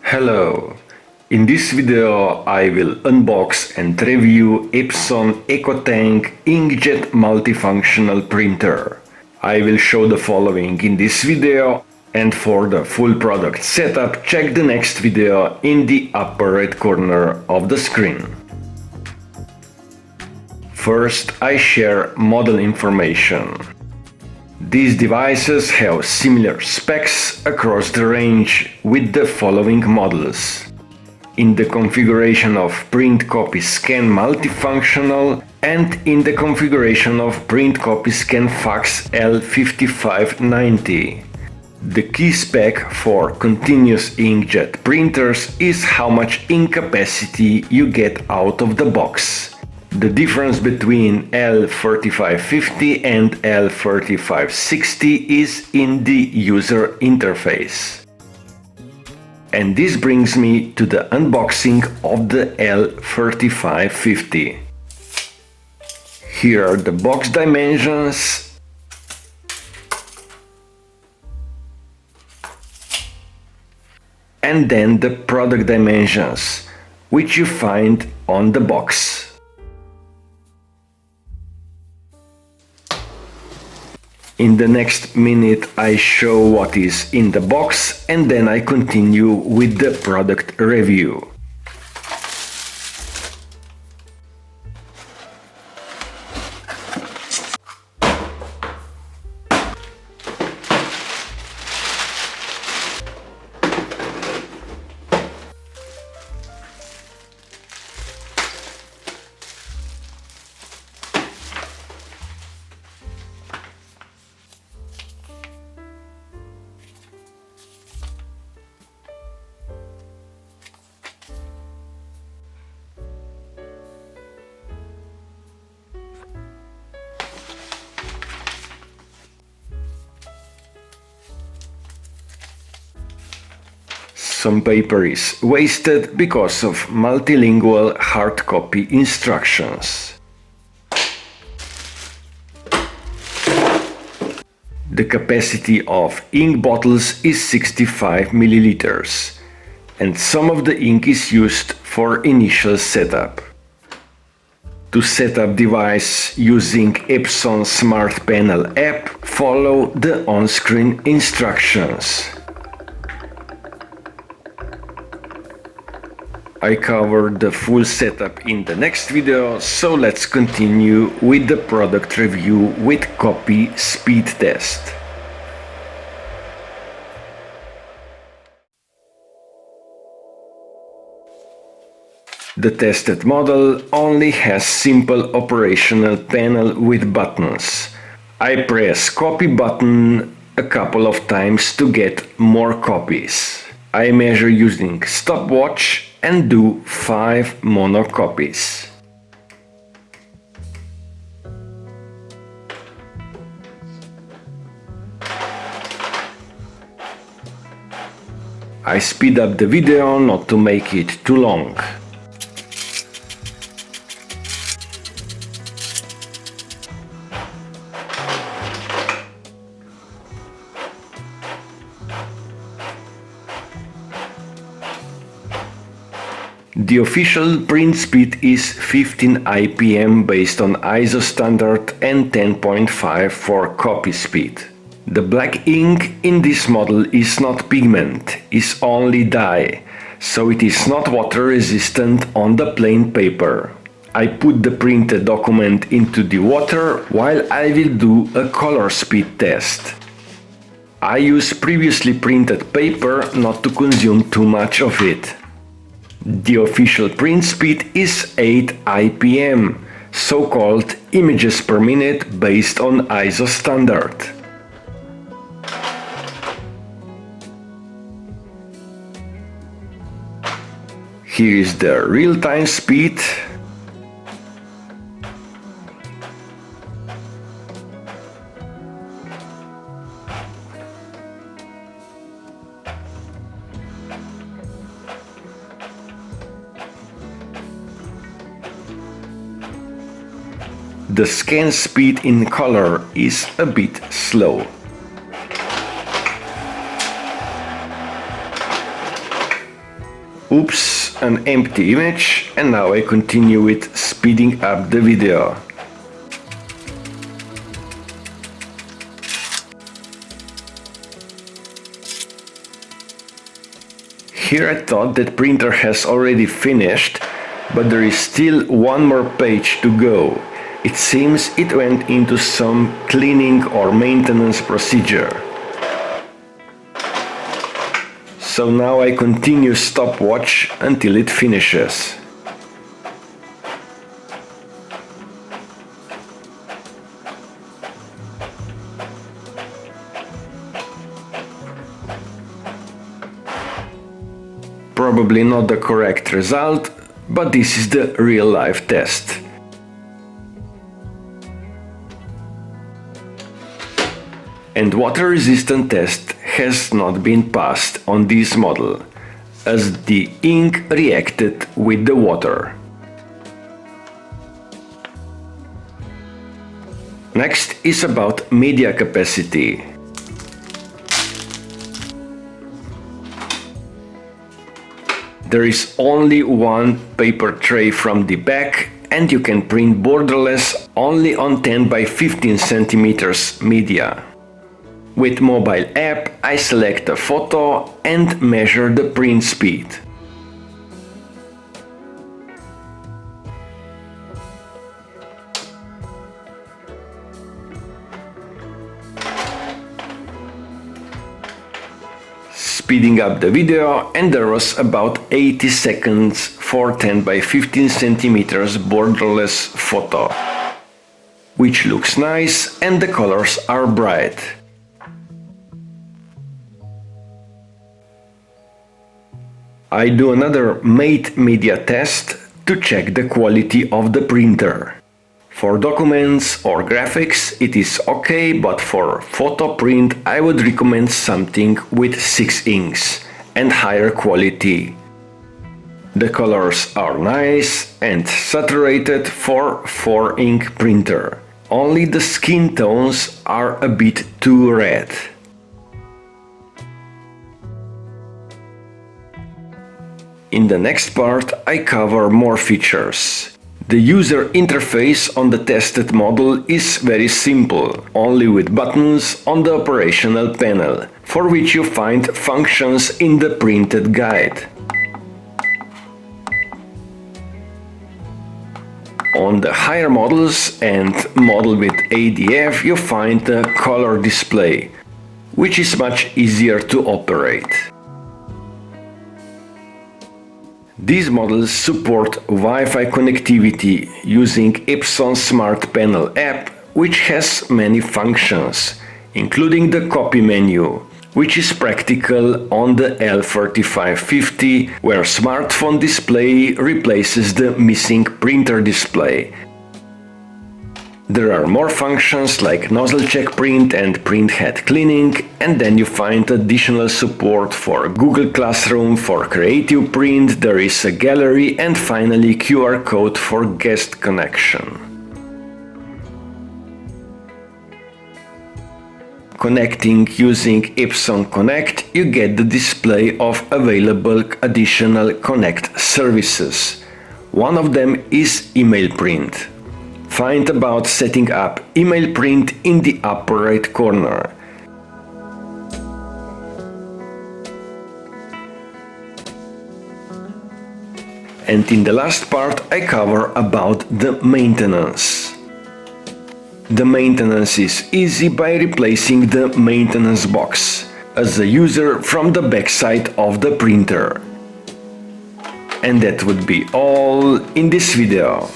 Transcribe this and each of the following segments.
Hello! In this video I will unbox and review Epson Ecotank inkjet multifunctional printer. I will show the following in this video, and for the full product setup check the next video in the upper right corner of the screen. First I share model information. These devices have similar specs across the range with the following models: in the configuration of print copy scan multifunctional and in the configuration of print copy scan fax L5590. The key spec for continuous inkjet printers is how much ink capacity you get out of the box. The difference between L3550 and L3560 is in the user interface. And this brings me to the unboxing of the L3550. Here are the box dimensions. And then the product dimensions, which you find on the box. In the next minute I show what is in the box and then I continue with the product review. Some paper is wasted because of multilingual hard copy instructions. The capacity of ink bottles is 65 milliliters, and some of the ink is used for initial setup. To set up device using Epson Smart Panel app, follow the on-screen instructions. I covered the full setup in the next video, so let's continue with the product review with copy speed test. The tested model only has simple operational panel with buttons. I press copy button a couple of times to get more copies. I measure using stopwatch and do 5 monocopies. I speed up the video not to make it too long. The official print speed is 15 IPM based on ISO standard and 10.5 for copy speed. The black ink in this model is not pigment, is only dye, so it is not water resistant on the plain paper. I put the printed document into the water while I will do a color speed test. I use previously printed paper not to consume too much of it. The official print speed is 8 IPM, so-called images per minute based on ISO standard. Here is the real-time speed. The scan speed in color is a bit slow. Oops, an empty image, and now I continue with speeding up the video. Here I thought that printer has already finished, but there is still one more page to go. It seems it went into some cleaning or maintenance procedure. So now I continue stopwatch until it finishes. Probably not the correct result, but this is the real-life test. And water-resistant test has not been passed on this model, as the ink reacted with the water. Next is about media capacity. There is only one paper tray from the back, and you can print borderless only on 10 by 15 centimeters media. With mobile app, I select a photo and measure the print speed. Speeding up the video, and there was about 80 seconds for 10 by 15 centimeters borderless photo, which looks nice and the colors are bright. I do another mate media test to check the quality of the printer. For documents or graphics it is okay, but for photo print I would recommend something with 6 inks and higher quality. The colors are nice and saturated for 4 ink printer. Only the skin tones are a bit too red. In the next part I cover more features. The user interface on the tested model is very simple, only with buttons on the operational panel, for which you find functions in the printed guide. On the higher models and model with ADF you find the color display, which is much easier to operate. These models support Wi-Fi connectivity using Epson Smart Panel app, which has many functions, including the copy menu, which is practical on the L3550, where smartphone display replaces the missing printer display. There are more functions like nozzle check print and print head cleaning, and then you find additional support for Google Classroom, for creative print, there is a gallery, and finally QR code for guest connection. Connecting using Epson Connect, you get the display of available additional Connect services. One of them is email print. Find about setting up email print in the upper right corner. And in the last part I cover about the maintenance. The maintenance is easy by replacing the maintenance box as a user from the backside of the printer. And that would be all in this video.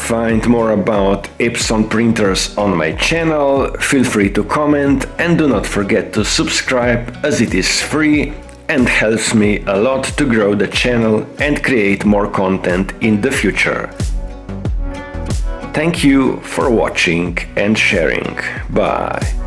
Find more about Epson printers on my channel, feel free to comment and do not forget to subscribe as it is free and helps me a lot to grow the channel and create more content in the future. Thank you for watching and sharing. Bye.